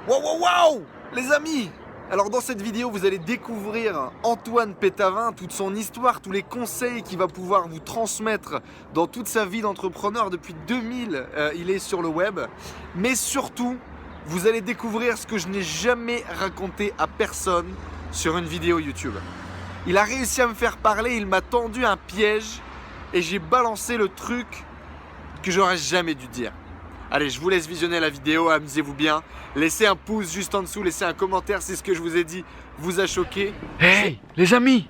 Waouh, waouh, waouh, les amis! Alors dans cette vidéo, vous allez découvrir Antoine Pétavin, toute son histoire, tous les conseils qu'il va pouvoir vous transmettre dans toute sa vie d'entrepreneur. Depuis 2000, il est sur le web. Mais surtout, vous allez découvrir ce que je n'ai jamais raconté à personne sur une vidéo YouTube. Il a réussi à me faire parler, il m'a tendu un piège et j'ai balancé le truc que j'aurais jamais dû dire. Allez, je vous laisse visionner la vidéo, amusez-vous bien. Laissez un pouce juste en dessous, laissez un commentaire si ce que je vous ai dit vous a choqué. Hey, les amis,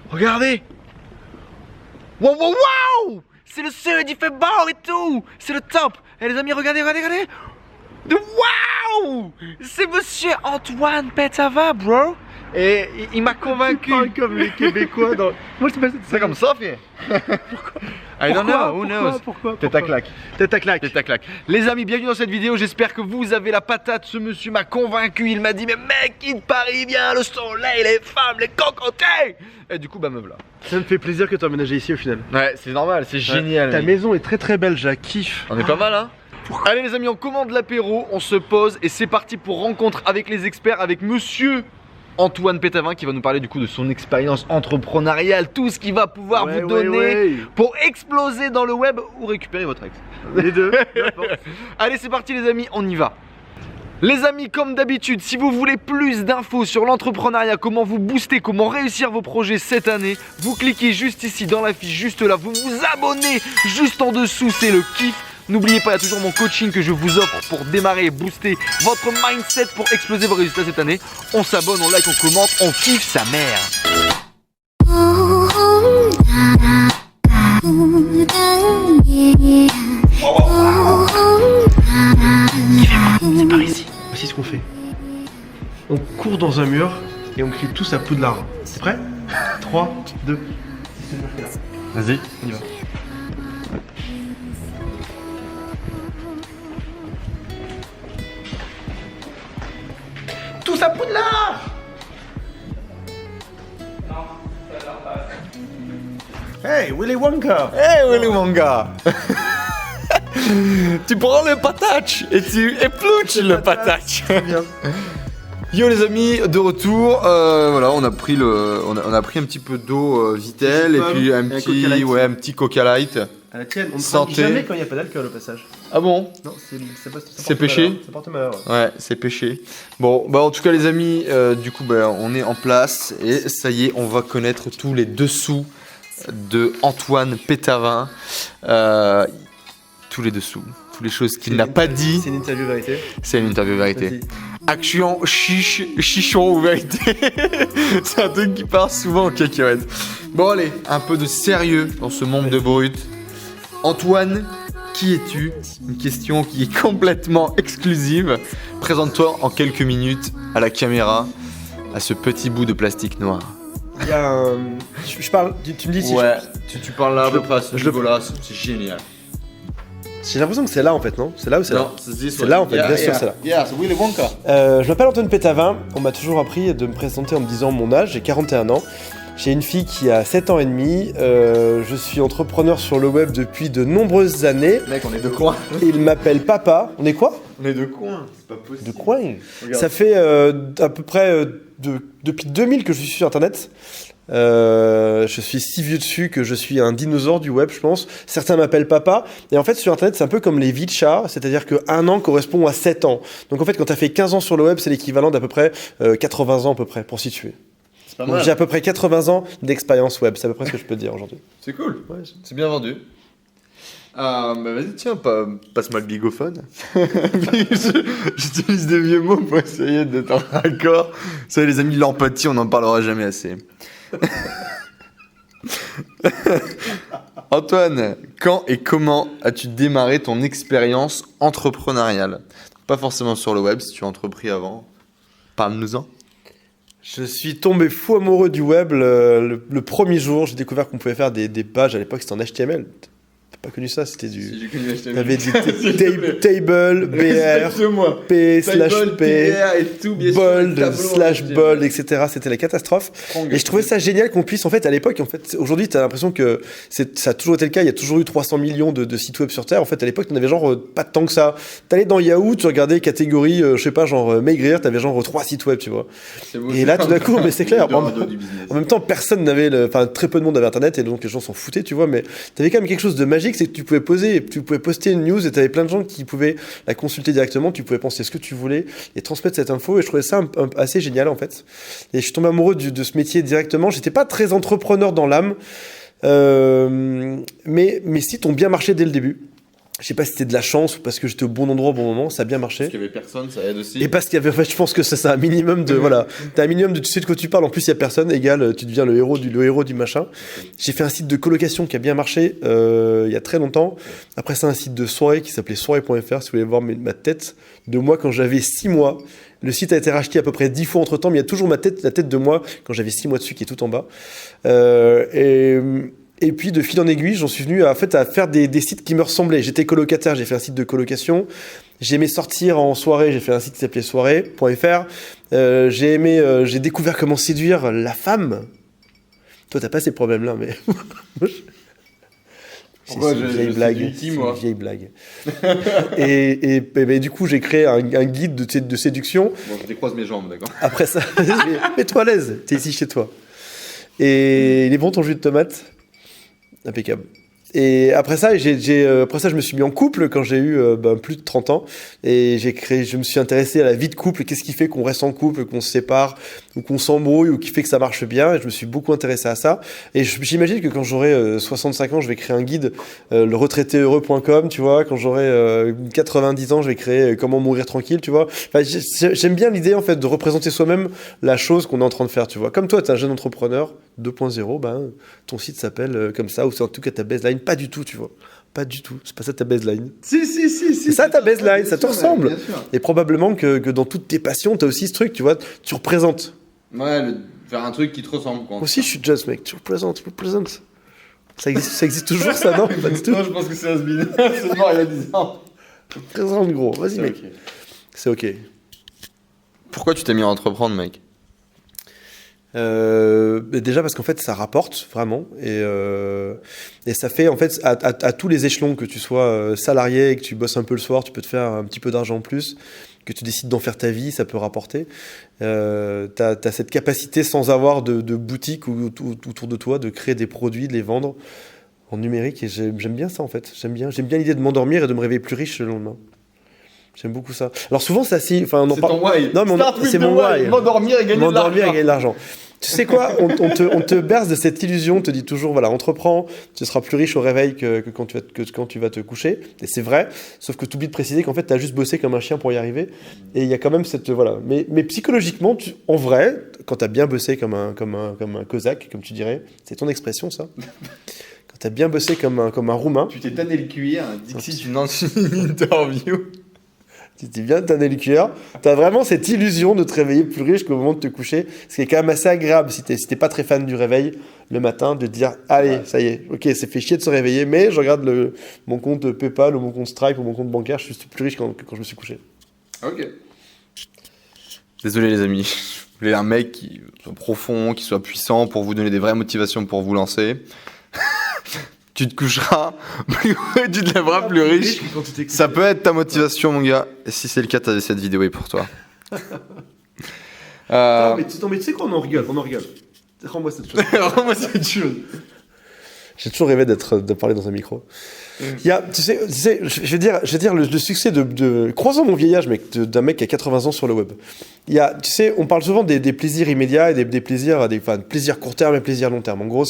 regardez. Waouh, waouh, waouh! C'est le seul, il fait beau et tout. C'est le top. Et les amis, regardez, regardez, regardez. Waouh! C'est monsieur Antoine Pétavin, bro. Et il m'a convaincu. Comme les Québécois dans... Moi je sais c'est comme ça, fille. I don't know, who knows? Pourquoi Tête à claque. Tête à claque. Tête à claque. Les amis, bienvenue dans cette vidéo. J'espère que vous avez la patate. Ce monsieur m'a convaincu. Il m'a dit, mais mec, quitte Paris, viens, le soleil, les femmes, les cocotés. Et du coup, bah me voilà. Ça me fait plaisir que tu aies emménagé ici au final. Ouais, c'est normal, c'est génial. Ta maison est très très belle, je la kiffe. On est pas mal, hein? Allez les amis, on commande l'apéro, on se pose et c'est parti pour rencontre avec les experts, avec monsieur Antoine Pétavin qui va nous parler du coup de son expérience entrepreneuriale, tout ce qu'il va pouvoir vous donner pour exploser dans le web ou récupérer votre ex. Les deux. Allez, c'est parti les amis, on y va. Les amis, comme d'habitude, si vous voulez plus d'infos sur l'entrepreneuriat, comment vous booster, comment réussir vos projets cette année, vous cliquez juste ici dans la fiche, juste là, vous vous abonnez juste en dessous, c'est le kiff. N'oubliez pas, il y a toujours mon coaching que je vous offre pour démarrer et booster votre mindset pour exploser vos résultats cette année. On s'abonne, on like, on commente, on kiffe sa mère. C'est par ici. Voici ce qu'on fait. On court dans un mur et on crie tous à Poudlard. C'est prêt? 3, 2, c'est ce mur qui est là. Vas-y, On y va. Tous à Poudlard! Hey, Willy Wonka! Hey Willy Wonka. Tu prends le patache et tu épluches le patache. Bien. Yo les amis, de retour. Voilà, on a pris un petit peu d'eau Vitel et puis un petit Coca Light. À la tienne, on ne Santé. prend jamais quand il n'y a pas d'alcool au passage. Ah bon? Non, C'est péché. Ça porte malheur. Ouais, c'est péché. Bon, bah en tout cas les amis, du coup bah, on est en place et ça y est, on va connaître tous les dessous de Antoine Pétavin. Tous les dessous, toutes les choses qu'il n'a pas dit. C'est une interview vérité. C'est une interview vérité. Action, chichon ou vérité. C'est un truc qui part souvent en cacahuète. Bon allez, un peu de sérieux dans ce monde de brut. Antoine, qui es-tu? Une question qui est complètement exclusive. Présente-toi en quelques minutes à la caméra, à ce petit bout de plastique noir. Il y a un... Je parle... Tu me dis si Ouais, tu parles là à je peu le- près à ce je le- niveau-là, c'est génial. J'ai l'impression que c'est là en fait, non? C'est là ou c'est là? Non, ça se dit C'est là en fait, bien sûr c'est là. Yeah, c'est Willy Wonka. Je m'appelle Antoine Pétavin, on m'a toujours appris de me présenter en me disant mon âge, j'ai 41 ans. J'ai une fille qui a 7 ans et demi, je suis entrepreneur sur le web depuis de nombreuses années. Mec, on est de coin. Il m'appelle Papa, on est quoi? On est de coin, c'est pas possible. De coin. Regarde. Ça fait à peu près depuis 2000 que je suis sur internet. Je suis si vieux dessus que je suis un dinosaure du web, je pense. Certains m'appellent papa. Et en fait, sur internet, c'est un peu comme les vies de chat, c'est-à-dire qu'un an correspond à 7 ans. Donc en fait, quand tu as fait 15 ans sur le web, c'est l'équivalent d'à peu près 80 ans à peu près, pour situer. C'est pas Donc mal. j'ai à peu près 80 ans d'expérience web, c'est à peu près ce que je peux te dire aujourd'hui. C'est cool, c'est bien vendu. Bah vas-y, tiens, passe-moi le bigophone. J'utilise des vieux mots pour essayer d'être en raccord. Vous savez, les amis, l'empathie, on n'en parlera jamais assez. Antoine, quand et comment as-tu démarré ton expérience entrepreneuriale? Pas forcément sur le web, si tu as entrepris avant. Parle-nous-en. Je suis tombé fou amoureux du web le premier jour. J'ai découvert qu'on pouvait faire des pages, à l'époque c'était en HTML. pas connu ça, c'était du... Si j'ai connu HTML. T'avais du table, BR, P, slash P, et tout, bien bold, sûr, slash bold, etc. C'était la catastrophe. Et je trouvais ça génial qu'on puisse, en fait, à l'époque, en fait, aujourd'hui, t'as l'impression que ça a toujours été le cas, il y a toujours eu 300 millions de sites web sur Terre. En fait, à l'époque, t'en avais genre pas tant que ça. T'allais dans Yahoo, tu regardais catégorie, je sais pas, genre maigrir, t'avais genre 3 sites web, tu vois. Et là, tout d'un coup, mais c'est clair, en même temps, personne n'avait, enfin, très peu de monde avait Internet, et donc les gens s'en foutaient, tu vois, mais t'avais quand même quelque chose de magique, c'est que tu pouvais poster une news, et t'avais plein de gens qui pouvaient la consulter directement, tu pouvais penser ce que tu voulais, et transmettre cette info, et je trouvais ça assez génial, en fait. Et je suis tombé amoureux de ce métier directement. J'étais pas très entrepreneur dans l'âme, mais mes sites ont bien marché dès le début. Je sais pas si c'était de la chance ou parce que j'étais au bon endroit au bon moment, ça a bien marché. Parce qu'il y avait personne, ça aide aussi. Et parce qu'il y avait, en fait, je pense que c'est un minimum de, voilà, t'as un minimum de, tu sais de quoi tu parles, en plus il y a personne, égal, tu deviens le héros du machin. J'ai fait un site de colocation qui a bien marché, il y a très longtemps. Après ça, un site de soirée qui s'appelait soirée.fr, si vous voulez voir ma tête de moi quand j'avais 6 mois. Le site a été racheté à peu près 10 fois entre temps, mais il y a toujours la tête de moi quand j'avais 6 mois dessus qui est tout en bas. Et puis, de fil en aiguille, j'en suis venu à faire des sites qui me ressemblaient. J'étais colocataire, j'ai fait un site de colocation. J'aimais sortir en soirée, j'ai fait un site qui s'appelait soirée.fr. J'ai découvert comment séduire la femme. Toi, t'as pas ces problèmes-là, mais... Pourquoi c'est une vieille blague. Qui, moi une vieille blague. et du coup, j'ai créé un guide de séduction. Bon, je décroise mes jambes, d'accord. Après ça, mets-toi à l'aise, t'es ici chez toi. Et il est bon ton jus de tomate? Impeccable. Et après ça, je me suis mis en couple quand j'ai eu plus de 30 ans. Et je me suis intéressé à la vie de couple. Qu'est-ce qui fait qu'on reste en couple, qu'on se sépare, ou qu'on s'embrouille, ou qui fait que ça marche bien. Et je me suis beaucoup intéressé à ça. Et j'imagine que quand j'aurai 65 ans, je vais créer un guide, le retraité-heureux.com, tu vois. Quand j'aurai 90 ans, je vais créer comment mourir tranquille, tu vois. Enfin, j'aime bien l'idée, en fait, de représenter soi-même la chose qu'on est en train de faire, tu vois. Comme toi, t'es un jeune entrepreneur 2.0, ton site s'appelle comme ça, ou c'est en tout cas ta baseline. Pas du tout, tu vois. Pas du tout. C'est pas ça ta baseline. Si. C'est ça ta baseline, ça te ressemble. Bien sûr. Et probablement que dans toutes tes passions, t'as aussi ce truc, tu vois, tu représentes. Ouais, faire un truc qui te ressemble, quoi. Moi aussi, je suis jazz, mec. Tu représentes. Ça existe toujours, ça, non? Pas du tout. Non, je pense que c'est Asbin. C'est mort il y a 10 ans. Tu représentes, gros. Vas-y, mec. Okay. C'est ok. Pourquoi tu t'es mis à entreprendre, mec? Déjà parce qu'en fait ça rapporte vraiment et ça fait en fait à tous les échelons, que tu sois salarié et que tu bosses un peu le soir, tu peux te faire un petit peu d'argent en plus, que tu décides d'en faire ta vie, ça peut rapporter. T'as cette capacité, sans avoir de boutique autour de toi, de créer des produits, de les vendre en numérique, et j'aime bien ça en fait. J'aime bien l'idée de m'endormir et de me réveiller plus riche le lendemain. J'aime beaucoup ça. Alors souvent, ça si, enfin, on en parle. C'est ton why. Non, mais c'est mon why. M'endormir et gagner de l'argent. Tu sais quoi, on te berce de cette illusion, on te dit toujours, voilà, entreprends, tu seras plus riche au réveil que quand tu vas te coucher. Et c'est vrai, sauf que tu oublies de préciser qu'en fait, tu as juste bossé comme un chien pour y arriver. Et il y a quand même cette, voilà. Mais psychologiquement, en vrai, quand tu as bien bossé comme un cosaque, comme tu dirais, c'est ton expression, ça. Quand tu as bien bossé comme un roumain. Tu t'es tanné le cuir, Dixit, une interview. Tu t'es bien tanné le cuir. Tu as vraiment cette illusion de te réveiller plus riche qu'au moment de te coucher. Ce qui est quand même assez agréable si t'es pas très fan du réveil le matin, de te dire allez, ça y est, ok, c'est fait chier de se réveiller, mais je regarde mon compte PayPal ou mon compte Stripe ou mon compte bancaire, je suis plus riche que quand je me suis couché. Ok. Désolé les amis, je voulais un mec qui soit profond, qui soit puissant pour vous donner des vraies motivations pour vous lancer. Tu te coucheras, tu te lèveras plus riche. Ça peut être ta motivation, mon gars. Et si c'est le cas, cette vidéo est pour toi. Non, mais tu sais quoi, on en rigole. Rends-moi cette chose. J'ai toujours rêvé de parler dans un micro. Il y a, tu sais, je vais dire le succès croisons mon vieillage, mec, d'un mec qui a 80 ans sur le web. Il y a, tu sais, on parle souvent des plaisirs immédiats et des plaisirs, plaisirs court terme et plaisirs long terme. En gros,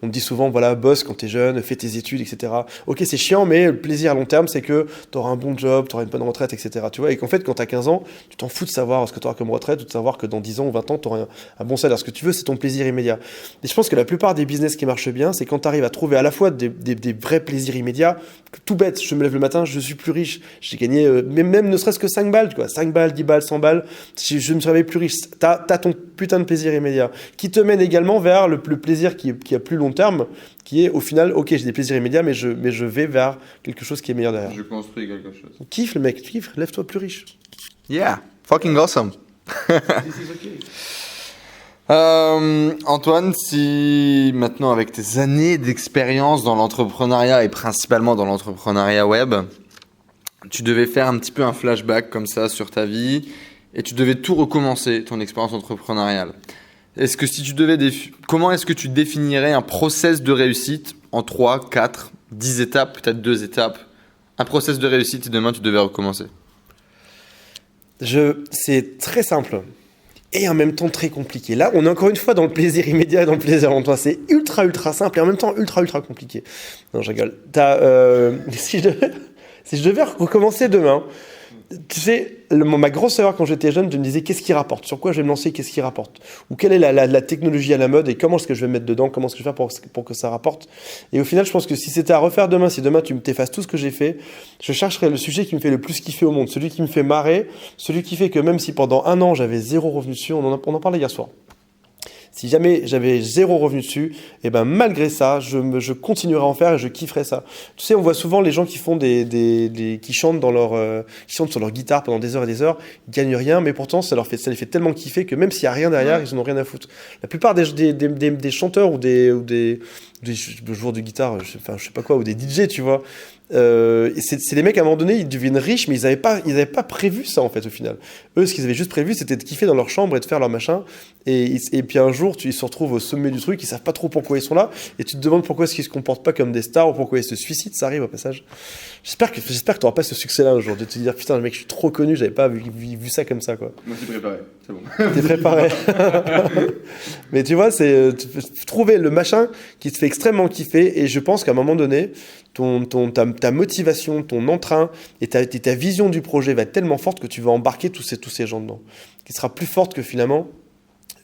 on me dit souvent, voilà, bosse quand t'es jeune, fais tes études, etc. Ok, c'est chiant, mais le plaisir à long terme, c'est que t'auras un bon job, t'auras une bonne retraite, etc. Tu vois, et qu'en fait, quand t'as 15 ans, tu t'en fous de savoir ce que t'auras comme retraite ou de savoir que dans 10 ans ou 20 ans, t'auras un bon salaire. Ce que tu veux, c'est ton plaisir immédiat. Et je pense que la plupart des business qui marchent bien, c'est quand t'arrives à trouver à la fois des vrais plaisirs immédiats médias. Tout bête, je me lève le matin, je suis plus riche. J'ai gagné, même ne serait-ce que 5 balles, quoi. 5 balles, 10 balles, 100 balles. Je me réveille plus riche. T'as ton putain de plaisir immédiat. Qui te mène également vers le plaisir qui est à plus long terme, qui est au final, ok, j'ai des plaisirs immédiats, mais je vais vers quelque chose qui est meilleur derrière. Je construis quelque chose. Kiffe le mec, kiffe, lève-toi plus riche. Yeah, fucking awesome. Antoine, si maintenant avec tes années d'expérience dans l'entrepreneuriat et principalement dans l'entrepreneuriat web, tu devais faire un petit peu un flashback comme ça sur ta vie et tu devais tout recommencer, ton expérience entrepreneuriale. Est-ce que si tu devais comment est-ce que tu définirais un process de réussite en 3, 4, 10 étapes, peut-être 2 étapes, un process de réussite si demain tu devais recommencer? C'est très simple. Et en même temps très compliqué. Là, on est encore une fois dans le plaisir immédiat et dans le plaisir longtemps. C'est ultra simple et en même temps ultra compliqué. Non, je rigole. Si je devais recommencer demain, tu sais, ma grosse erreur quand j'étais jeune, je me disais qu'est-ce qui rapporte, sur quoi je vais me lancer, qu'est-ce qui rapporte, ou quelle est la technologie à la mode et comment est-ce que je vais me mettre dedans, comment est-ce que je vais faire pour que ça rapporte. Et au final, je pense que si c'était à refaire demain, si demain tu me t'effaces tout ce que j'ai fait, je chercherais le sujet qui me fait le plus kiffer au monde, celui qui me fait marrer, celui qui fait que même si pendant 1 an j'avais 0 revenu dessus, on en parlait hier soir. Si jamais j'avais 0 revenu dessus, et ben malgré ça, je continuerai à en faire et je kifferai ça. Tu sais, on voit souvent les gens qui font qui chantent qui chantent sur leur guitare pendant des heures et des heures, ils gagnent rien, mais pourtant ça les fait tellement kiffer que même s'il y a rien derrière, ils en ont rien à foutre. La plupart des chanteurs ou des joueurs de guitare, je sais pas quoi, ou des DJ, tu vois. C'est des mecs à un moment donné, ils deviennent riches, mais ils avaient pas prévu ça en fait au final. Eux, ce qu'ils avaient juste prévu, c'était de kiffer dans leur chambre et de faire leur machin. Et puis un jour, ils se retrouvent au sommet du truc, ils savent pas trop pourquoi ils sont là, et tu te demandes pourquoi est-ce qu'ils se comportent pas comme des stars ou pourquoi ils se suicident. Ça arrive au passage. J'espère que t'auras pas ce succès-là un jour, de te dire putain, le mec, je suis trop connu, j'avais pas vu ça comme ça quoi. Moi, je suis préparé, c'est bon. T'es préparé. Mais tu vois, c'est trouver le machin qui te fait extrêmement kiffer, et je pense qu'à un moment donné, ta motivation, ton entrain et ta vision du projet va être tellement forte que tu vas embarquer tous ces gens dedans. Qui sera plus forte que finalement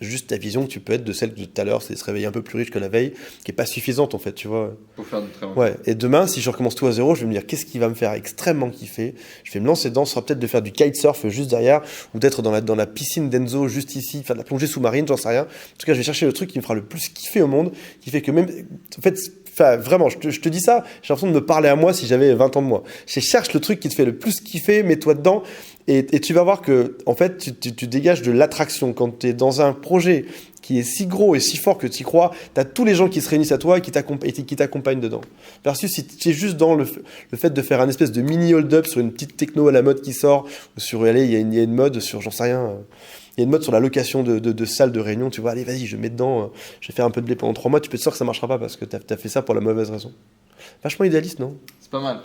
juste ta vision que tu peux être de celle de tout à l'heure, c'est se réveiller un peu plus riche que la veille, qui est pas suffisante en fait, tu vois. Pour faire du très bon. Ouais. Et demain, si je recommence tout à zéro, je vais me dire qu'est-ce qui va me faire extrêmement kiffer. Je vais me lancer dedans, ce sera peut-être de faire du kitesurf juste derrière, ou d'être dans la piscine d'Enzo juste ici, faire de la plongée sous-marine, j'en sais rien. En tout cas, je vais chercher le truc qui me fera le plus kiffer au monde, qui fait que même, en fait, vraiment, je te dis ça, j'ai l'impression de me parler à moi si j'avais 20 ans de moi. Je cherche le truc qui te fait le plus kiffer, mets-toi dedans, et tu vas voir que, en fait, tu dégages de l'attraction. Quand tu es dans un projet qui est si gros et si fort que tu y crois, tu as tous les gens qui se réunissent à toi et qui t'accompagnent dedans. Versus si tu es juste dans le fait de faire un espèce de mini hold-up sur une petite techno à la mode qui sort, ou sur, allez, il y a une mode sur, j'en sais rien, il y a une mode sur la location de salles de réunion, tu vois, allez, vas-y, je mets dedans, je vais faire un peu de blé pendant 3 mois, tu peux être sûr que ça marchera pas parce que tu as fait ça pour la mauvaise raison. Vachement idéaliste, non ? C'est pas mal.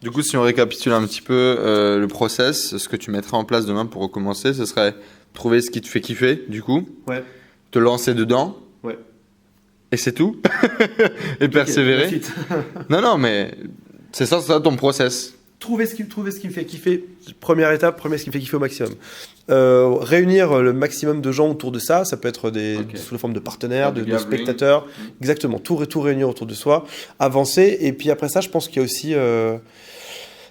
Du coup, si on récapitule un petit peu le process, ce que tu mettrais en place demain pour recommencer, ce serait trouver ce qui te fait kiffer, du coup. Ouais. Te lancer dedans. Ouais. Et c'est tout. Et persévérer. Non, mais c'est ça ton process. Trouver ce qui me fait kiffer. Première étape, ce qui me fait kiffer au maximum. Réunir le maximum de gens autour de ça. Ça peut être sous la forme de partenaires, de spectateurs. Exactement. Tout réunir autour de soi. Avancer. Et puis après ça, je pense qu'il y a aussi...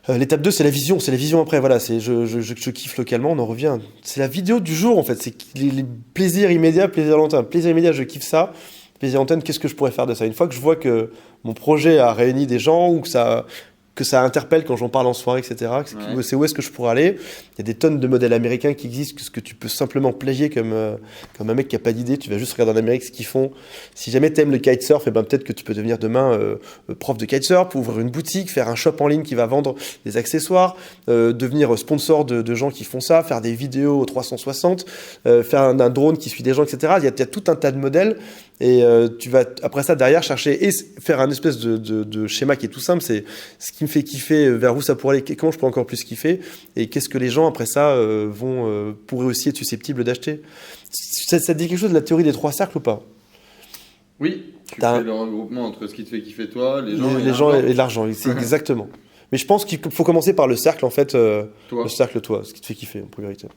l'étape 2, c'est la vision. C'est la vision après. Voilà, je kiffe localement, on en revient. C'est la vidéo du jour, en fait. C'est les plaisirs immédiats, plaisirs lointains. Plaisir immédiat, je kiffe ça. Plaisir lointain, qu'est-ce que je pourrais faire de ça ? Une fois que je vois que mon projet a réuni des gens ou que ça interpelle quand j'en parle en soirée, etc. C'est où est-ce que je pourrais aller. Il y a des tonnes de modèles américains qui existent, que tu peux simplement plagier comme un mec qui n'a pas d'idée. Tu vas juste regarder en Amérique ce qu'ils font. Si jamais tu aimes le kitesurf, peut-être que tu peux devenir demain prof de kitesurf, ouvrir une boutique, faire un shop en ligne qui va vendre des accessoires, devenir sponsor de gens qui font ça, faire des vidéos au 360, faire un drone qui suit des gens, etc. Il y a tout un tas de modèles. Et tu vas après ça derrière chercher et faire un espèce de schéma qui est tout simple, c'est ce qui me fait kiffer, vers où ça pourrait aller, comment je peux encore plus kiffer et qu'est-ce que les gens après ça pourraient aussi être susceptibles d'acheter. Ça te dit quelque chose de la théorie des 3 cercles ou pas ? Oui, tu fais le regroupement entre ce qui te fait kiffer toi, les gens et l'argent, c'est exactement. Mais je pense qu'il faut commencer par le cercle en fait, le cercle toi, ce qui te fait kiffer en priorité.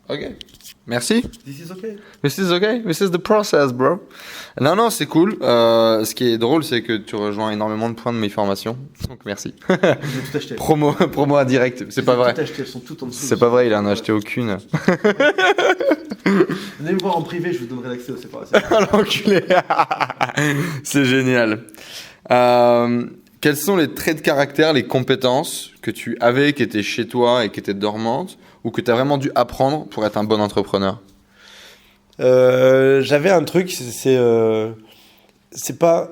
Ok. Merci. This is okay. This is okay. This is the process, bro. Non, c'est cool. Ce qui est drôle, c'est que tu rejoins énormément de points de mes formations. Donc, merci. J'ai tout acheté. promo indirect. C'est pas vrai. Tout acheté, elles sont toutes en dessous. C'est pas vrai, il en a acheté aucune. Venez me voir en privé, je vous donnerai l'accès aux séparations. L'enculé. C'est génial. Quels sont les traits de caractère, les compétences que tu avais, qui étaient chez toi et qui étaient dormantes, ou que tu as vraiment dû apprendre pour être un bon entrepreneur? J'avais un truc, c'est pas.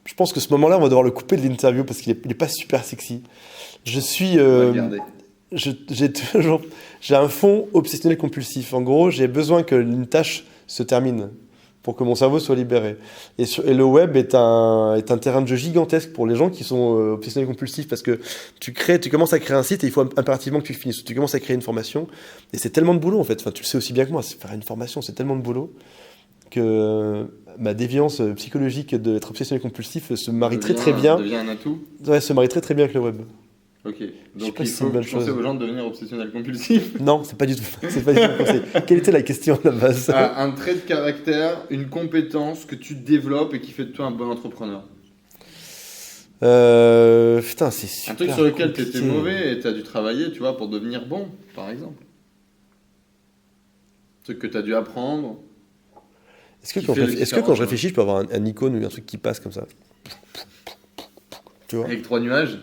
Je pense que ce moment-là, on va devoir le couper de l'interview parce qu'il est pas super sexy. Je suis. J'ai un fond obsessionnel compulsif. En gros, j'ai besoin que une tâche se termine pour que mon cerveau soit libéré. Et le web est un terrain de jeu gigantesque pour les gens qui sont obsessionnels compulsifs parce que tu commences à créer un site et il faut impérativement que tu finisses. Tu commences à créer une formation et c'est tellement de boulot en fait. Enfin, tu le sais aussi bien que moi, faire une formation, c'est tellement de boulot que ma déviance psychologique d'être obsessionnel compulsif se marie très bien. Devient un atout. Ouais, se marie très bien avec le web. Ok, Je sais donc pas il si c'est faut une bonne penser chose. aux gens de devenir obsessionnels compulsifs. Non, c'est pas du tout mon conseil. Quelle était la question à la base? Un trait de caractère, une compétence que tu développes et qui fait de toi un bon entrepreneur. Putain, c'est super Un truc sur lequel tu compliqué. étais mauvais et tu as dû travailler, tu vois, pour devenir bon, par exemple. Un truc que tu as dû apprendre. Est-ce que Qui quand fait la je différence, réfléchis, je peux avoir un icône ou un truc qui passe comme ça? Tu vois? Avec 3 nuages.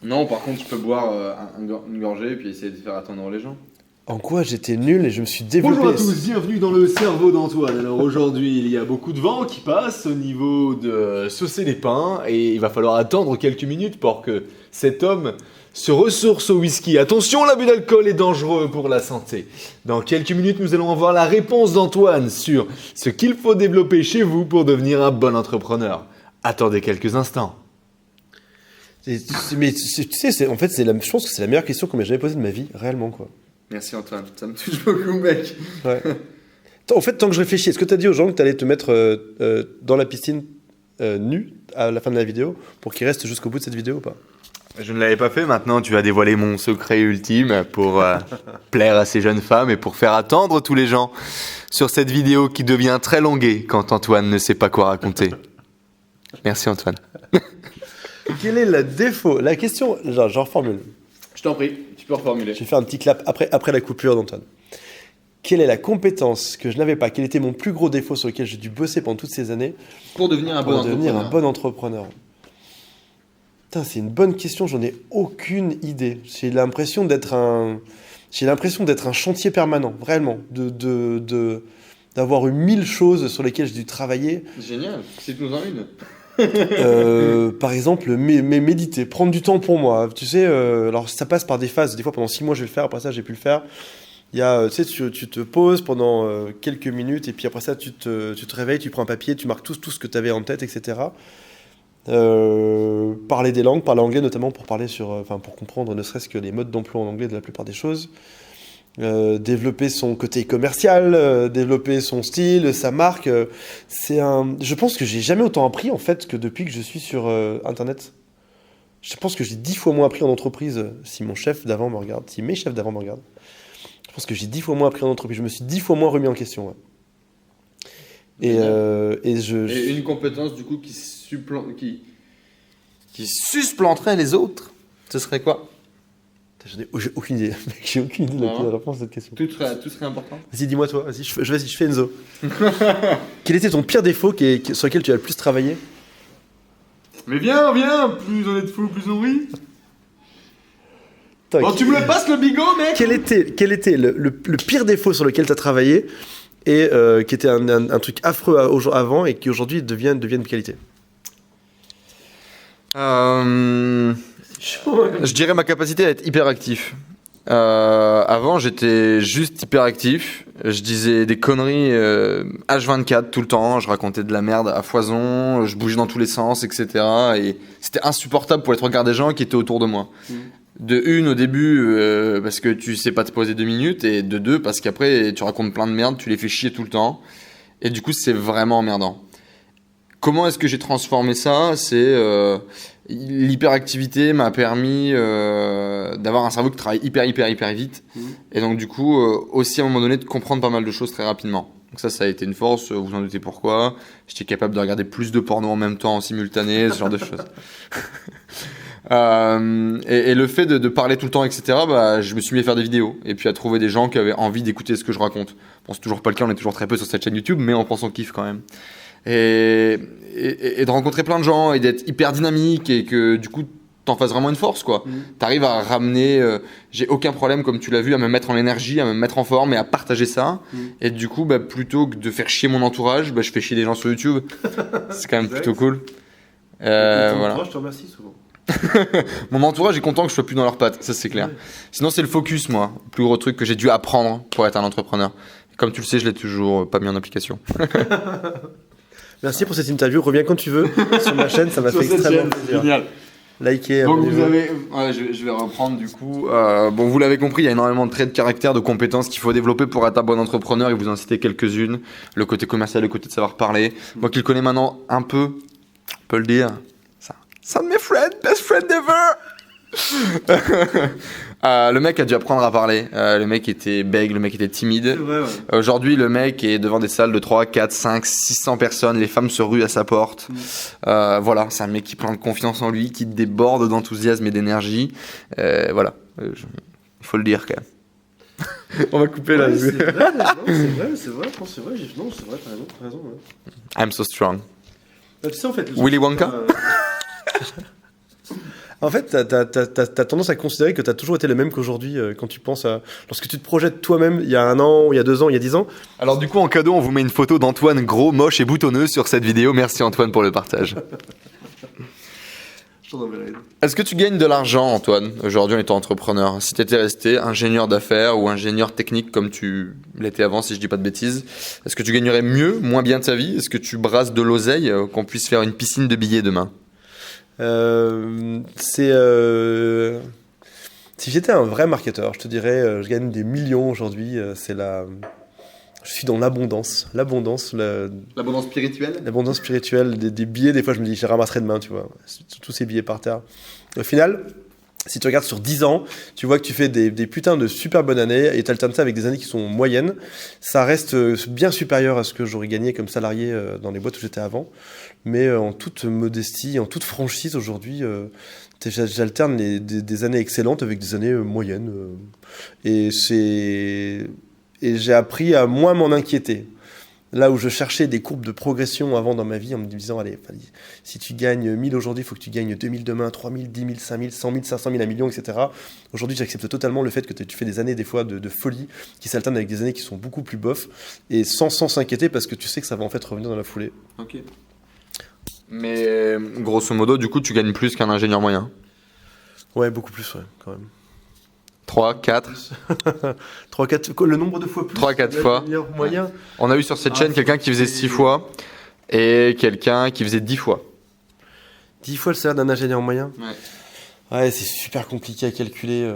Non, par contre, tu peux boire une gorgée et puis essayer de faire attendre les gens. En quoi j'étais nul et je me suis développé. Bonjour à tous, bienvenue dans le cerveau d'Antoine. Alors aujourd'hui, il y a beaucoup de vent qui passe au niveau de Saucer les Pins et il va falloir attendre quelques minutes pour que cet homme se ressource au whisky. Attention, l'abus d'alcool est dangereux pour la santé. Dans quelques minutes, nous allons avoir la réponse d'Antoine sur ce qu'il faut développer chez vous pour devenir un bon entrepreneur. Attendez quelques instants. Mais tu sais, je pense que c'est la meilleure question qu'on m'ait jamais posée de ma vie, réellement quoi. Merci Antoine, ça me touche beaucoup, mec. Ouais. En fait, tant que je réfléchis, est-ce que tu as dit aux gens que tu allais te mettre dans la piscine nu à la fin de la vidéo pour qu'ils restent jusqu'au bout de cette vidéo ou pas? Je ne l'avais pas fait, maintenant tu vas dévoiler mon secret ultime pour plaire à ces jeunes femmes et pour faire attendre tous les gens sur cette vidéo qui devient très longuée quand Antoine ne sait pas quoi raconter. Merci Antoine. Quel est le défaut? La question, je reformule. Je t'en prie, tu peux reformuler. Je vais faire un petit clap après la coupure d'Antoine. Quelle est la compétence que je n'avais pas? Quel était mon plus gros défaut sur lequel j'ai dû bosser pendant toutes ces années Pour devenir un bon pour devenir entrepreneur. un bon entrepreneur? Putain, c'est une bonne question, j'en ai aucune idée. J'ai l'impression d'être un chantier permanent, vraiment, d'avoir eu 1000 choses sur lesquelles j'ai dû travailler. Génial, cite-nous en une. Par exemple, méditer, prendre du temps pour moi. Tu sais, alors ça passe par des phases. Des fois, pendant 6 mois, je vais le faire. Après ça, j'ai pu le faire. Il y a, tu sais, tu te poses pendant quelques minutes et puis après ça, tu te réveilles, tu prends un papier, tu marques tout ce que tu avais en tête, etc. Parler des langues, parler anglais notamment pour parler pour comprendre ne serait-ce que les modes d'emploi en anglais de la plupart des choses. Développer son côté commercial, développer son style, sa marque. Je pense que j'ai jamais autant appris en fait que depuis que je suis sur Internet. Je pense que j'ai 10 fois moins appris en entreprise si mes chefs d'avant me regardent. Je pense que j'ai 10 fois moins appris en entreprise. Je me suis 10 fois moins remis en question. Ouais. Et une compétence du coup qui supplanterait les autres, ce serait quoi? J'ai aucune idée. J'ai aucune idée de la réponse à cette question. Tout serait important. Vas-y, dis-moi toi. Vas-y, je fais Enzo. Quel était ton pire défaut sur lequel tu as le plus travaillé? Mais viens, plus on est de fous, plus on rit. Putain, Bon, tu me le passes le bigot, mec. Quel était le pire défaut sur lequel tu as travaillé et qui était un truc affreux avant et qui aujourd'hui devienne de qualité? Je dirais ma capacité à être hyperactif. Avant, j'étais juste hyperactif. Je disais des conneries H24 tout le temps. Je racontais de la merde à foison. Je bougeais dans tous les sens, etc. Et c'était insupportable pour être regard des gens qui étaient autour de moi. De une, au début, parce que tu sais pas te poser 2 minutes. Et de deux, parce qu'après, tu racontes plein de merde. Tu les fais chier tout le temps. Et du coup, c'est vraiment emmerdant. Comment est-ce que j'ai transformé ça? l'hyperactivité m'a permis d'avoir un cerveau qui travaille hyper vite. Et donc, du coup, aussi à un moment donné, de comprendre pas mal de choses très rapidement. Donc ça a été une force, vous en doutez pourquoi. J'étais capable de regarder plus de porno en même temps, en simultané, ce genre de choses. Et le fait de parler tout le temps, etc., bah, je me suis mis à faire des vidéos et puis à trouver des gens qui avaient envie d'écouter ce que je raconte. Bon, c'est toujours pas le cas, on est toujours très peu sur cette chaîne YouTube, mais on prend son kiff quand même. Et de rencontrer plein de gens et d'être hyper dynamique et que du coup t'en fasses vraiment une force, quoi. T'arrives à ramener, j'ai aucun problème, comme tu l'as vu, à me mettre en énergie, à me mettre en forme et à partager ça. Et du coup, bah, plutôt que de faire chier mon entourage, bah, je fais chier des gens sur YouTube. C'est quand même plutôt cool. Voilà. Je te remercie souvent. Mon entourage est content que je sois plus dans leurs pattes, ça c'est clair. Sinon c'est le focus, moi, le plus gros truc que j'ai dû apprendre pour être un entrepreneur. Comme tu le sais, je l'ai toujours pas mis en application. Merci pour cette interview. Reviens quand tu veux sur ma chaîne, ça m'a fait extrêmement plaisir. Génial. Likez, Donc abonnez-vous. vous avez, je vais reprendre du coup. Bon, vous l'avez compris, il y a énormément de traits de caractère, de compétences qu'il faut développer pour être un bon entrepreneur. Et vous en citez quelques-unes. Le côté commercial, le côté de savoir parler. Moi qui le connais maintenant un peu, on peut le dire. C'est un de mes friends, best friend ever. Le mec a dû apprendre à parler. Le mec était bègue, le mec était timide. C'est vrai, ouais. Aujourd'hui, le mec est devant des salles de 3, 4, 5, 600 personnes. Les femmes se ruent à sa porte. Voilà, c'est un mec qui prend confiance en lui, qui déborde d'enthousiasme et d'énergie. Voilà, il faut le dire quand même. On va couper là. Ouais, c'est vrai, non, c'est vrai, non, c'est vrai, t'as raison, ouais. I'm so strong. Tu sais, en fait, Willy Wonka. En fait, t'as tendance à considérer que t'as toujours été le même qu'aujourd'hui quand tu penses à... Lorsque tu te projettes toi-même il y a 1 an, il y a 2 ans, il y a 10 ans. Alors du coup, en cadeau, on vous met une photo d'Antoine gros, moche et boutonneux sur cette vidéo. Merci Antoine pour le partage. Est-ce que tu gagnes de l'argent, Antoine, aujourd'hui en étant entrepreneur? Si tu étais resté ingénieur d'affaires ou ingénieur technique comme tu l'étais avant, si je dis pas de bêtises, est-ce que tu gagnerais mieux, moins bien ta vie? Est-ce que tu brasses de l'oseille, qu'on puisse faire une piscine de billets demain? Si j'étais un vrai marketeur, je te dirais, je gagne des millions aujourd'hui. Je suis dans l'abondance, L'abondance spirituelle? l'abondance spirituelle des billets. Des fois, je me dis, je les ramasserai demain, tu vois, tous ces billets par terre. Au final, si tu regardes sur 10 ans, tu vois que tu fais des putains de super bonnes années et tu alternes ça avec des années qui sont moyennes. Ça reste bien supérieur à ce que j'aurais gagné comme salarié dans les boîtes où j'étais avant. Mais en toute modestie, en toute franchise, aujourd'hui, j'alterne des années excellentes avec des années moyennes. Et j'ai appris à moins m'en inquiéter. Là où je cherchais des courbes de progression avant dans ma vie en me disant, allez, si tu gagnes 1000 aujourd'hui, il faut que tu gagnes 2000 demain, 3000, 10 000, 5000, 100 000, 500 000, 1 million, etc. Aujourd'hui, j'accepte totalement le fait que tu fais des années, des fois, de folie qui s'alternent avec des années qui sont beaucoup plus bof et sans s'inquiéter parce que tu sais que ça va en fait revenir dans la foulée. Ok. Mais grosso modo, du coup, tu gagnes plus qu'un ingénieur moyen. Ouais, beaucoup plus, ouais, quand même. 3, 4. 3, 4, le nombre de fois plus. 3, 4 fois. Moyen. On a eu sur cette chaîne quelqu'un qui faisait 6 fois et quelqu'un qui faisait 10 fois. 10 fois le salaire d'un ingénieur moyen. Ouais. Ouais, c'est super compliqué à calculer.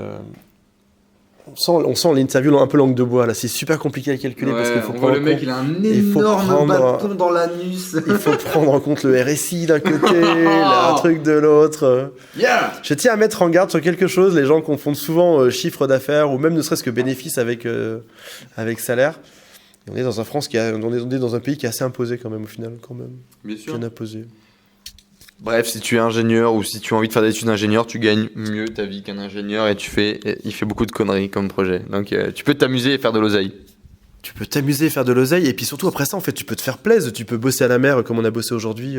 On sent l'interview un peu langue de bois là, c'est super compliqué à calculer parce qu'il faut prendre en compte. Il a un énorme bâton dans l'anus. Il faut prendre en compte le RSI d'un côté, un truc de l'autre. Yeah. Je tiens à mettre en garde sur quelque chose. Les gens confondent souvent chiffre d'affaires ou même ne serait-ce que bénéfice avec salaire. Et on est dans on est dans un pays qui est assez imposé quand même au final, quand même. Bien sûr. Bien imposé. Bref, si tu es ingénieur ou si tu as envie de faire des études d'ingénieur, tu gagnes mieux ta vie qu'un ingénieur et il fait beaucoup de conneries comme projet. Donc tu peux t'amuser et faire de l'oseille. Tu peux t'amuser et faire de l'oseille et puis surtout après ça en fait tu peux te faire plaisir, tu peux bosser à la mer comme on a bossé aujourd'hui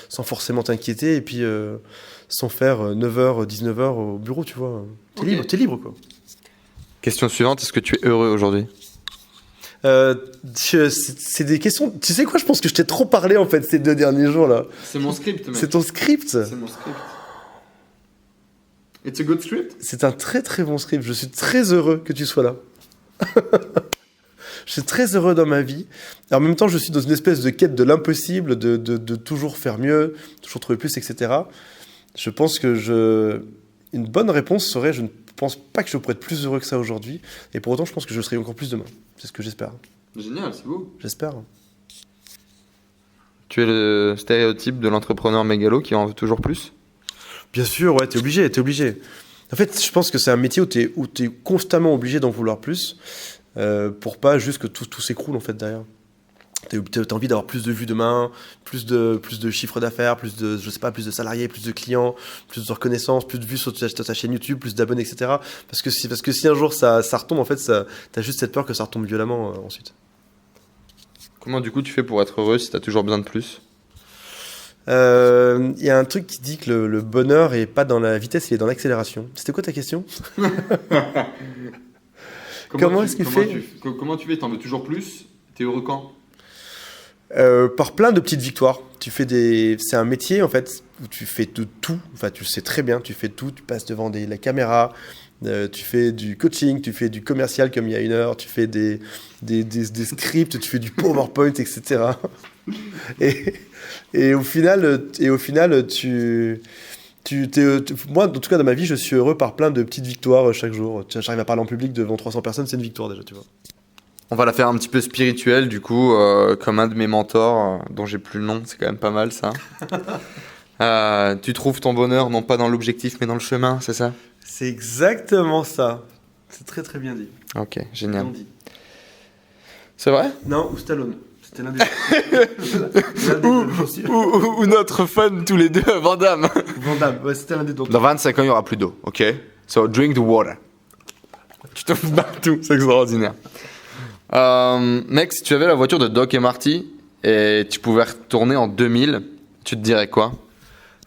sans forcément t'inquiéter et puis sans faire 9h, 19h au bureau, tu vois. T'es libre quoi. Question suivante, est-ce que tu es heureux aujourd'hui? C'est des questions. Tu sais quoi, je pense que je t'ai trop parlé en fait ces 2 derniers jours là. C'est mon script, mec. C'est ton script. C'est mon script. It's a good script? C'est un très très bon script. Je suis très heureux que tu sois là. Je suis très heureux dans ma vie. Et en même temps, je suis dans une espèce de quête de l'impossible, de toujours faire mieux, toujours trouver plus, etc. Je pense que une bonne réponse serait je ne pense pas que je pourrais être plus heureux que ça aujourd'hui. Et pour autant, je pense que je serai encore plus demain. C'est ce que j'espère. Génial, c'est beau. J'espère. Tu es le stéréotype de l'entrepreneur mégalo qui en veut toujours plus? Bien sûr, ouais, t'es obligé. En fait, je pense que c'est un métier où t'es constamment obligé d'en vouloir plus, pour pas juste que tout s'écroule en fait derrière. T'as envie d'avoir plus de vues de main, plus de chiffre d'affaires, plus de salariés, plus de clients, plus de reconnaissance, plus de vues sur ta chaîne YouTube, plus d'abonnés, etc. Parce que si un jour ça retombe, en fait, t'as juste cette peur que ça retombe violemment ensuite. Comment du coup tu fais pour être heureux si t'as toujours besoin de plus? Il y a un truc qui dit que le bonheur est pas dans la vitesse, il est dans l'accélération. C'était quoi ta question? Comment est-ce qu'il fait? Comment tu fais? T'en veux toujours plus? T'es heureux quand? Par plein de petites victoires. C'est un métier en fait où tu fais de tout. Enfin, tu le sais très bien, tu fais tout. Tu passes devant la caméra, tu fais du coaching, tu fais du commercial comme il y a une heure, tu fais des scripts, tu fais du PowerPoint, etc. Et au final, moi, en tout cas dans ma vie, je suis heureux par plein de petites victoires chaque jour. J'arrive à parler en public devant 300 personnes, c'est une victoire déjà, tu vois. On va la faire un petit peu spirituelle du coup, comme un de mes mentors, dont j'ai plus le nom, c'est quand même pas mal ça. Tu trouves ton bonheur non pas dans l'objectif mais dans le chemin, c'est ça? C'est exactement ça. C'est très très bien dit. Ok, génial. Bien dit. C'est vrai? Non, ou Stallone. C'était l'un des deux. Ou notre fan tous les deux, Van Damme. Van Damme, ouais, c'était l'un des deux. Dans 25 ans, il n'y aura plus d'eau, ok? So drink the water. Tu te fous partout, c'est extraordinaire. Mec, si tu avais la voiture de Doc et Marty et tu pouvais retourner en 2000, tu te dirais quoi?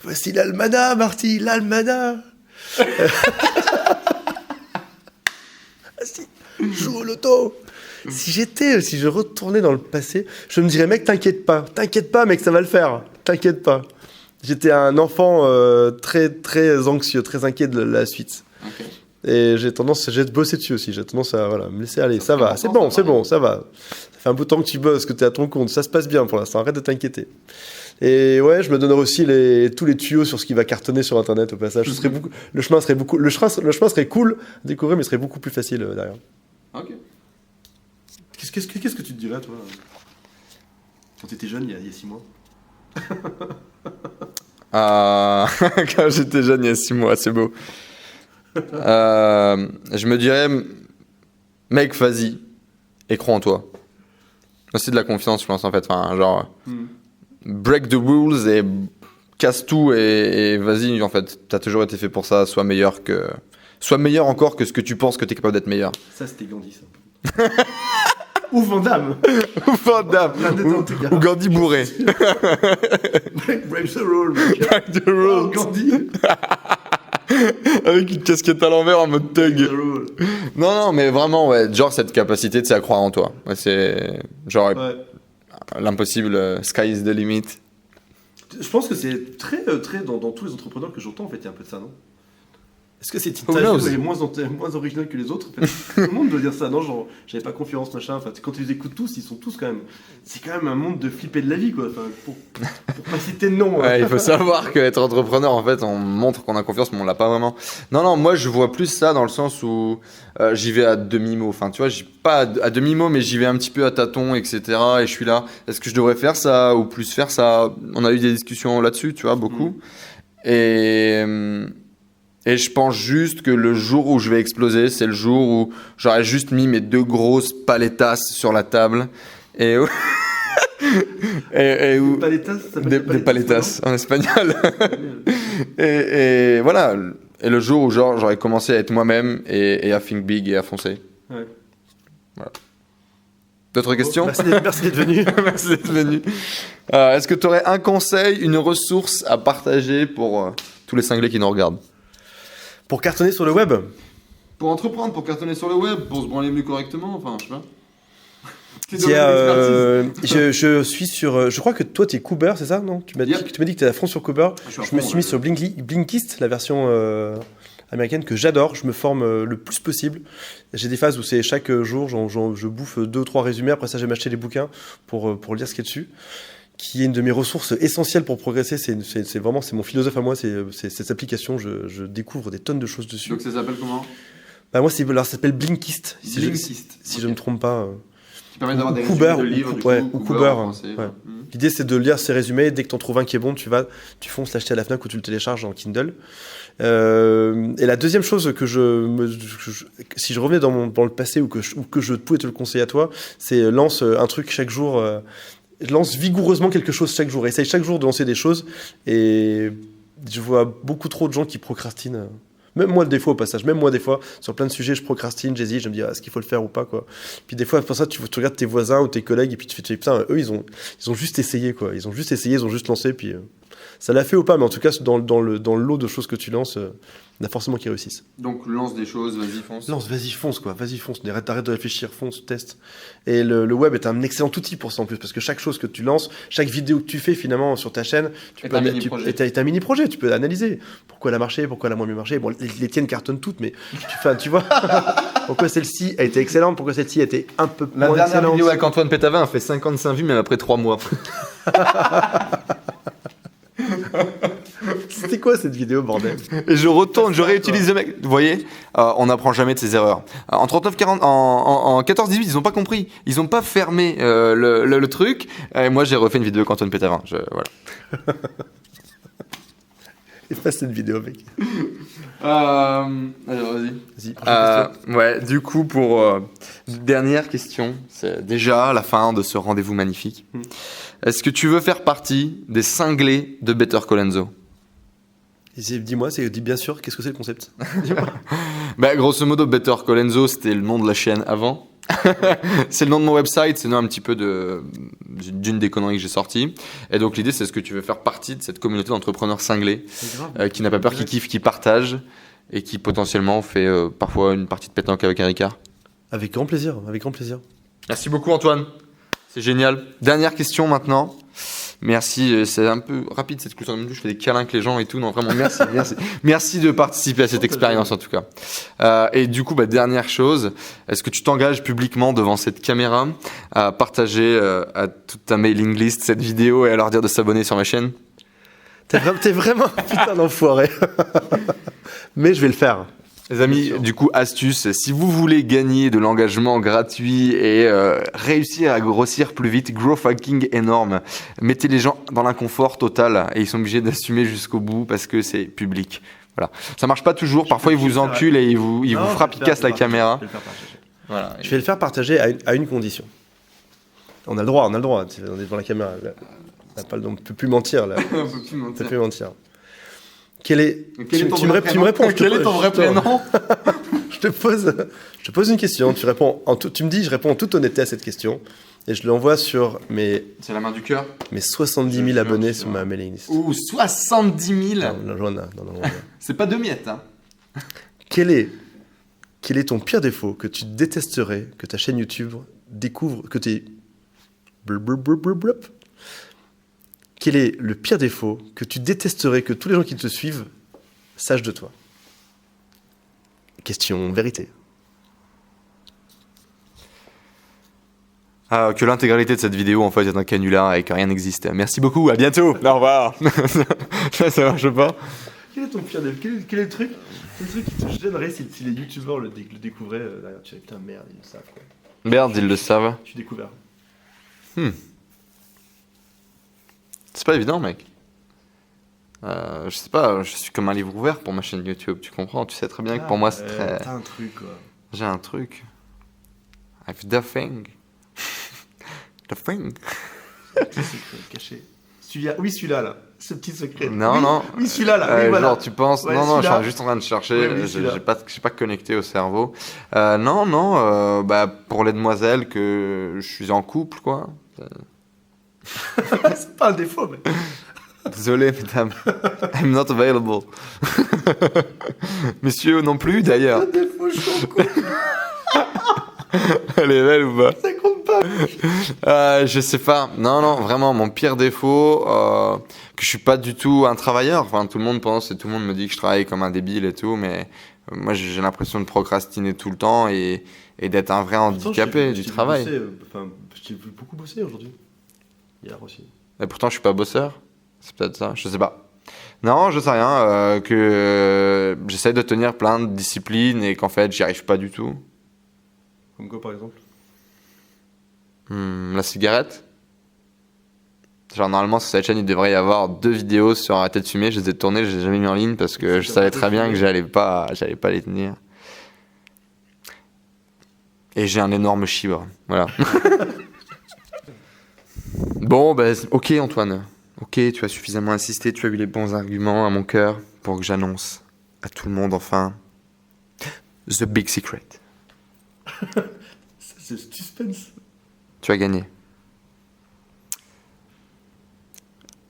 Voici l'Almana, Marty, l'Almana. Joue au loto. Si je retournais dans le passé, je me dirais, mec, t'inquiète pas, mec, ça va le faire, t'inquiète pas. J'étais un enfant très, très anxieux, très inquiet de la suite. Okay. Et j'ai bossé dessus aussi, j'ai tendance à me laisser aller, ça va, c'est bon, ça va. Ça fait un bout de temps que tu bosses, que t'es à ton compte, ça se passe bien pour l'instant, arrête de t'inquiéter. Et ouais, je me donnerai aussi tous les tuyaux sur ce qui va cartonner sur Internet au passage. Le chemin serait cool à découvrir, mais serait beaucoup plus facile derrière. Ok. Qu'est-ce que tu te dirais, toi, quand tu étais jeune, il y a 6 mois? Quand j'étais jeune, il y a 6 mois, c'est beau. Je me dirais, mec, vas-y, et crois en toi. C'est de la confiance, je pense, en fait. Enfin, genre, break the rules et casse tout et vas-y, en fait. T'as toujours été fait pour ça, sois meilleur encore que ce que tu penses que t'es capable d'être meilleur. Ça, c'était Gandhi, ça. Ou Van Damme. Ou Gandhi bourré. Break the rule, mec. Break the rules. Oh, Gandhi. Avec une casquette à l'envers en mode thug. Non, mais vraiment, ouais, genre cette capacité, à croire en toi. Ouais, c'est genre l'impossible, sky is the limit. Je pense que c'est très, très dans tous les entrepreneurs que j'entends, en fait, il y a un peu de ça, non? Est-ce que c'est Tintagel est moins original que les autres? En fait, tout le monde doit dire ça, non? Genre, j'avais pas confiance, machin. Enfin, quand tu les écoutes tous, ils sont tous quand même. C'est quand même un monde de flipper de la vie, quoi. Enfin, pour pas citer de nom. Ouais, il faut savoir qu'être entrepreneur, en fait, on montre qu'on a confiance, mais on l'a pas vraiment. Non, moi, je vois plus ça dans le sens où j'y vais à demi-mot. Enfin, tu vois, pas à demi-mot, mais j'y vais un petit peu à tâtons, etc. Et je suis là. Est-ce que je devrais faire ça ou plus faire ça? On a eu des discussions là-dessus, tu vois, beaucoup. Et je pense juste que le jour où je vais exploser, c'est le jour où j'aurais juste mis mes 2 grosses paletas sur la table et où... Paletas, ça s'appelle des paletas en espagnol. et voilà. Et le jour où j'aurais commencé à être moi-même et à think big et à foncer. Ouais. Voilà. D'autres questions? Merci d'être venu. Merci d'être venu. Est-ce que tu aurais un conseil, une ressource à partager pour tous les cinglés qui nous regardent? Pour cartonner sur le web? Pour entreprendre, pour cartonner sur le web, pour se branler mieux correctement, enfin, je sais pas. Je suis sur... Je crois que toi, tu es Cooper, c'est ça? Non, tu m'as dit que tu es à fond sur Cooper. Je me suis mis sur Blinkist, la version américaine que j'adore. Je me forme le plus possible. J'ai des phases où c'est chaque jour, je bouffe 2 ou 3 résumés. Après ça, je vais m'acheter des bouquins pour lire ce qui est dessus. Qui est une de mes ressources essentielles pour progresser. C'est vraiment mon philosophe à moi, c'est cette application. Je découvre des tonnes de choses dessus. Donc ça s'appelle comment? Moi, ça s'appelle Blinkist, si je ne me trompe pas. Qui permet d'avoir des Cooper, résumés de livres, du coup, ou Cooper, en français, ouais. Mhm. L'idée, c'est de lire ces résumés. Dès que tu en trouves un qui est bon, tu fonces l'acheter à la Fnac ou tu le télécharges en Kindle. Et la deuxième chose que si je revenais dans le passé ou que je pouvais te le conseiller à toi, c'est lance un truc chaque jour. Lance vigoureusement quelque chose chaque jour. Essaye chaque jour de lancer des choses. Et je vois beaucoup trop de gens qui procrastinent. Même moi, des fois, au passage, des fois, sur plein de sujets, je procrastine, j'hésite, je me dis, est-ce qu'il faut le faire ou pas, quoi. Puis des fois, pour ça, tu regardes tes voisins ou tes collègues, et puis tu fais, putain, eux, ils ont juste essayé, quoi. Ils ont juste essayé, ils ont juste lancé, puis ça l'a fait ou pas, mais en tout cas, dans le lot de choses que tu lances, il y en a forcément qui réussissent. Donc lance des choses, vas-y, fonce. Lance, vas-y, fonce, quoi. Vas-y, fonce. Arrête de réfléchir, fonce, teste. Et le web est un excellent outil pour ça en plus, parce que chaque chose que tu lances, chaque vidéo que tu fais finalement sur ta chaîne, Est un mini-projet. est un mini-projet. Tu peux analyser pourquoi elle a marché, pourquoi elle a moins bien marché. Bon, les tiennes cartonnent toutes, mais tu vois, pourquoi celle-ci a été excellente, pourquoi celle-ci a été un peu La moins dernière excellente. vidéo avec Antoine Pétavin a fait 55 vues, même après 3 mois. C'était quoi cette vidéo, bordel? Et je retourne, je réutilise le mec. Vous voyez, on n'apprend jamais de ses erreurs. En 39-40, en 14-18, ils n'ont pas compris. Ils n'ont pas fermé le truc. Et moi, j'ai refait une vidéo avec Antoine Pétavin. Voilà. Efface cette vidéo, mec. Alors, vas-y. Vas-y, prochaine question. Ouais, du coup, pour dernière question, c'est déjà la fin de ce rendez-vous magnifique. Est-ce que tu veux faire partie des cinglés de Better Call Enzo? Dis-moi, dis bien sûr, qu'est-ce que c'est le concept? Bah, grosso modo, Better Call Enzo, c'était le nom de la chaîne avant. C'est le nom de mon website, c'est le nom un petit peu d'une des conneries que j'ai sorties. Et donc l'idée, c'est est-ce que tu veux faire partie de cette communauté d'entrepreneurs cinglés qui n'a pas peur, qui kiffe, qui partage et qui potentiellement fait parfois une partie de pétanque avec un Ricard. Avec grand plaisir, avec grand plaisir. Merci beaucoup Antoine, c'est génial. Dernière question maintenant. Merci, c'est un peu rapide cette clôture. Je fais des câlins avec les gens et tout. Non, vraiment, merci, merci. Merci de participer à cette expérience en tout cas. Et du coup, dernière chose, est-ce que tu t'engages publiquement devant cette caméra à partager à toute ta mailing list cette vidéo et à leur dire de s'abonner sur ma chaîne? T'es vraiment un putain d'enfoiré. Mais je vais le faire. Les amis, du coup, astuce, si vous voulez gagner de l'engagement gratuit et réussir à grossir plus vite, growth hacking énorme, mettez les gens dans l'inconfort total et ils sont obligés d'assumer jusqu'au bout parce que c'est public. Voilà. Ça marche pas toujours, parfois ils vous enculent et ils vous frappent, ils cassent la caméra. Voilà. Je vais le faire partager à une condition. On a le droit, on est devant la caméra. Là. On peut plus mentir là. On peut plus mentir. On peut plus mentir. Tu me réponds. Quel est ton vrai prénom? Je te pose une question. Tu me dis, je réponds en toute honnêteté à cette question. Et je l'envoie sur mes C'est la main du cœur. 70 000 abonnés sur ma mailing list. Ouh, 70 000. Non, loin là. C'est pas 2 miettes, hein. Quel est ton pire défaut que tu détesterais que ta chaîne YouTube découvre, que t'es... Quel est le pire défaut que tu détesterais que tous les gens qui te suivent sachent de toi? Question vérité. Que l'intégralité de cette vidéo en fait est un canular et que rien n'existe. Merci beaucoup, à bientôt. Au revoir. Ça marche pas. Quel est ton pire défaut? Quel est le truc qui te gênerait si les youtubeurs le découvraient derrière? Tu dirais putain merde, ils le savent quoi. Merde, ils le savent. Je suis découvert. C'est pas évident, mec. Je sais pas, je suis comme un livre ouvert pour ma chaîne YouTube, tu comprends? Tu sais très bien que pour moi c'est très... T'as un truc quoi. J'ai un truc. I've the thing. The thing. Petit secret caché. Celui-là là. Ce petit secret. Non, oui, non. Oui, celui-là là. Oui, voilà. Genre, tu penses... Ouais, non, je celui-là. suis juste en train de chercher. Ouais, oui, j'ai pas connecté au cerveau. Non, pour les demoiselles que je suis en couple, quoi. C'est pas un défaut, mais... Désolé, mesdames. I'm not available. Messieurs non plus, d'ailleurs. Un défaut, je suis en couple. Elle est belle ou pas? Ça compte pas. Je sais pas. Non, vraiment, mon pire défaut, que je suis pas du tout un travailleur. Enfin, tout le monde pense et tout le monde me dit que je travaille comme un débile et tout, mais moi, j'ai l'impression de procrastiner tout le temps et d'être un vrai handicapé du travail. Je t'ai vu beaucoup bosser aujourd'hui. Hier aussi. Et pourtant, je suis pas bosseur. C'est peut-être ça, je sais pas. Non, je sais rien. Que j'essaie de tenir plein de disciplines et qu'en fait, j'y arrive pas du tout. Comme quoi, par exemple? La cigarette. Genre normalement sur cette chaîne il devrait y avoir 2 vidéos sur arrêter de fumer, je les ai tournées, je les ai jamais mis en ligne parce que je savais très bien que j'allais pas les tenir. Et j'ai un énorme chibre, voilà. Bon bah ok Antoine, ok tu as suffisamment insisté, tu as eu les bons arguments à mon cœur pour que j'annonce à tout le monde enfin The Big Secret. C'est suspense. Tu as gagné.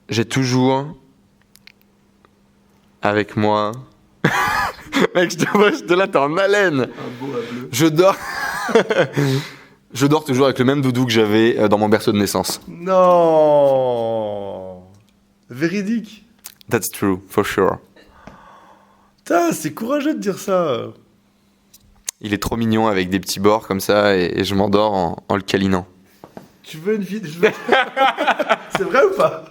J'ai toujours avec moi. Mec, je te vois, je te là, t'es en haleine. Un beau à bleu. Je dors. Je dors toujours avec le même doudou que j'avais dans mon berceau de naissance. Non. Véridique. That's true, for sure. Putain, c'est courageux de dire ça. Il est trop mignon avec des petits bords comme ça et je m'endors en le câlinant. Tu veux une vie C'est vrai ou pas?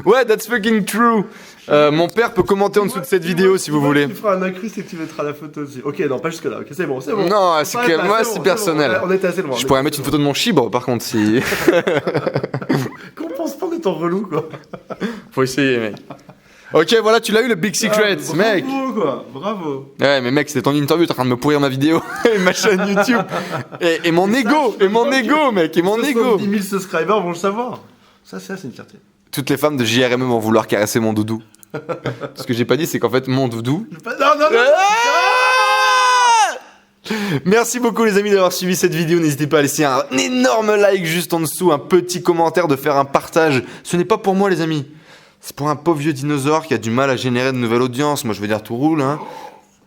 Ouais, that's fucking true. Mon père peut commenter en dessous de cette vidéo si vous voulez. Tu feras un incrust et tu mettras la photo aussi. Ok, non, pas jusque là. Ok, c'est bon, c'est bon. Non, c'est que moi c'est personnel. On était assez loin. Je pourrais mettre une photo de mon chibre par contre si. Qu'on pense pas d'être en relou, quoi. Faut essayer, mec. Ok, voilà, tu l'as eu le Big Secret, bravo, mec. Bravo, quoi. Bravo. Ouais, mais mec, c'était ton interview, t'es en train de me pourrir ma vidéo et ma chaîne YouTube. Et mon ego, mec, et mon ego. 70 000 subscribers vont le savoir. Ça, c'est une fierté. Toutes les femmes de JRME vont vouloir caresser mon doudou. Ce que j'ai pas dit, c'est qu'en fait, mon doudou. Non. Merci beaucoup les amis d'avoir suivi cette vidéo. N'hésitez pas à laisser un énorme like juste en dessous, un petit commentaire, de faire un partage. Ce n'est pas pour moi les amis. C'est pour un pauvre vieux dinosaure qui a du mal à générer de nouvelles audiences. Moi je veux dire tout roule hein.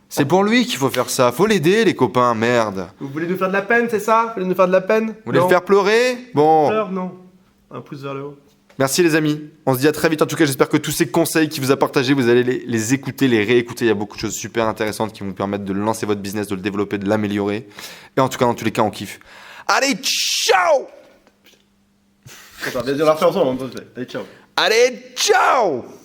C'est pour lui qu'il faut faire ça. Faut l'aider les copains, merde. Vous voulez nous faire de la peine, c'est ça? Vous voulez nous faire de la peine? Vous voulez le faire pleurer? Bon. Non. Un pouce vers le haut. Merci les amis. On se dit à très vite. En tout cas, j'espère que tous ces conseils qu'il vous a partagés, vous allez les écouter, les réécouter. Il y a beaucoup de choses super intéressantes qui vont vous permettre de lancer votre business, de le développer, de l'améliorer. Et en tout cas, dans tous les cas, on kiffe. Allez, ciao! Attends, viens dire la refaire ensemble. Allez, ciao. Allez, ciao!